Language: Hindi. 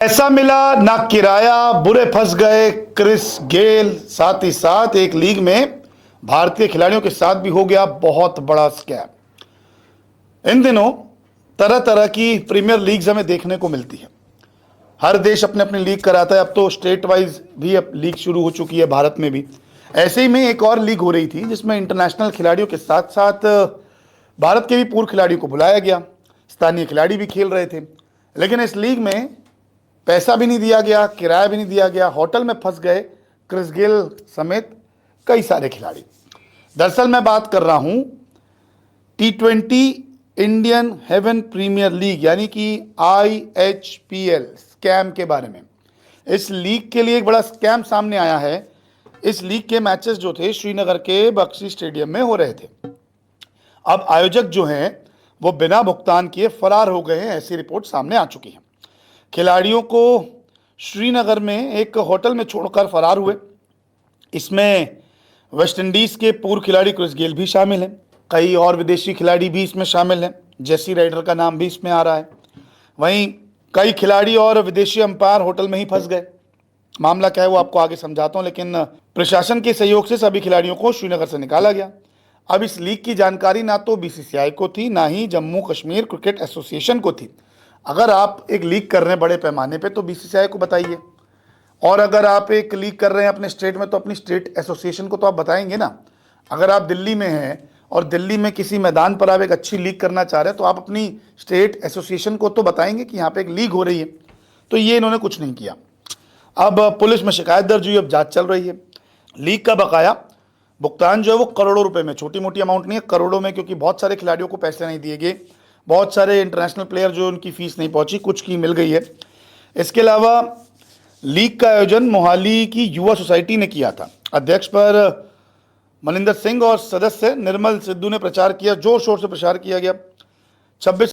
ऐसा मिला ना किराया, बुरे फंस गए क्रिस गेल। साथ ही साथ एक लीग में भारतीय खिलाड़ियों के साथ भी हो गया बहुत बड़ा स्कैम। इन दिनों तरह तरह की प्रीमियर लीग्स हमें देखने को मिलती है। हर देश अपने अपनी लीग कराता है। अब तो स्टेट वाइज भी अब लीग शुरू हो चुकी है भारत में भी। ऐसे ही में एक और लीग हो रही थी जिसमें इंटरनेशनल खिलाड़ियों के साथ साथ भारत के भी पूर्व खिलाड़ियों को बुलाया गया। स्थानीय खिलाड़ी भी खेल रहे थे, लेकिन इस लीग में पैसा भी नहीं दिया गया, किराया भी नहीं दिया गया। होटल में फंस गए क्रिस गेल समेत कई सारे खिलाड़ी। दरअसल मैं बात कर रहा हूं T20 Indian haven premiere league यानी कि IHPL स्कैम के बारे में। इस लीग के लिए एक बड़ा स्कैम सामने आया है। इस लीग के मैचेस जो थे श्रीनगर के बख्शी स्टेडियम में हो रहे थे। अब आयोजक जो हैं वो बिना भुगतान किए फरार हो गए हैं, ऐसी रिपोर्ट सामने आ चुकी है। खिलाड़ियों को श्रीनगर में एक होटल में छोड़कर फरार हुए। इसमें वेस्ट इंडीज के पूर्व खिलाड़ी क्रिस गेल भी शामिल हैं। कई और विदेशी खिलाड़ी भी इसमें शामिल हैं। जेसी राइडर का नाम भी इसमें आ रहा है। वहीं कई खिलाड़ी और विदेशी अंपायर होटल में ही फंस गए। मामला क्या है वो आपको आगे समझाता हूं, लेकिन प्रशासन के सहयोग से सभी खिलाड़ियों को श्रीनगर से निकाला गया। अब इस लीग की जानकारी ना तो BCCI को थी, ना ही जम्मू कश्मीर क्रिकेट एसोसिएशन को थी। अगर आप एक लीग कर रहे हैं बड़े पैमाने पे तो BCCI को बताइए, और अगर आप एक लीग कर रहे हैं अपने स्टेट में तो अपनी स्टेट एसोसिएशन को तो आप बताएंगे ना। अगर आप दिल्ली में हैं और दिल्ली में किसी मैदान पर आप एक अच्छी लीग करना चाह रहे हैं तो आप अपनी स्टेट एसोसिएशन को तो बताएंगे कि यहाँ पे एक लीग हो रही है। तो ये इन्होंने कुछ नहीं किया। अब पुलिस में शिकायत दर्ज हुई, अब जांच चल रही है। लीग का बकाया भुगतान जो है वो करोड़ों रुपए में, छोटी मोटी अमाउंट नहीं है, करोड़ों में, क्योंकि बहुत सारे खिलाड़ियों को पैसे नहीं दिए गए। बहुत सारे इंटरनेशनल प्लेयर जो उनकी फीस नहीं पहुंची, कुछ की मिल गई है। इसके अलावा लीग का आयोजन मोहाली की युवा सोसाइटी ने किया था। अध्यक्ष पर मनिंदर सिंह और सदस्य निर्मल सिद्धू ने प्रचार किया, जोर शोर से प्रचार किया गया। 26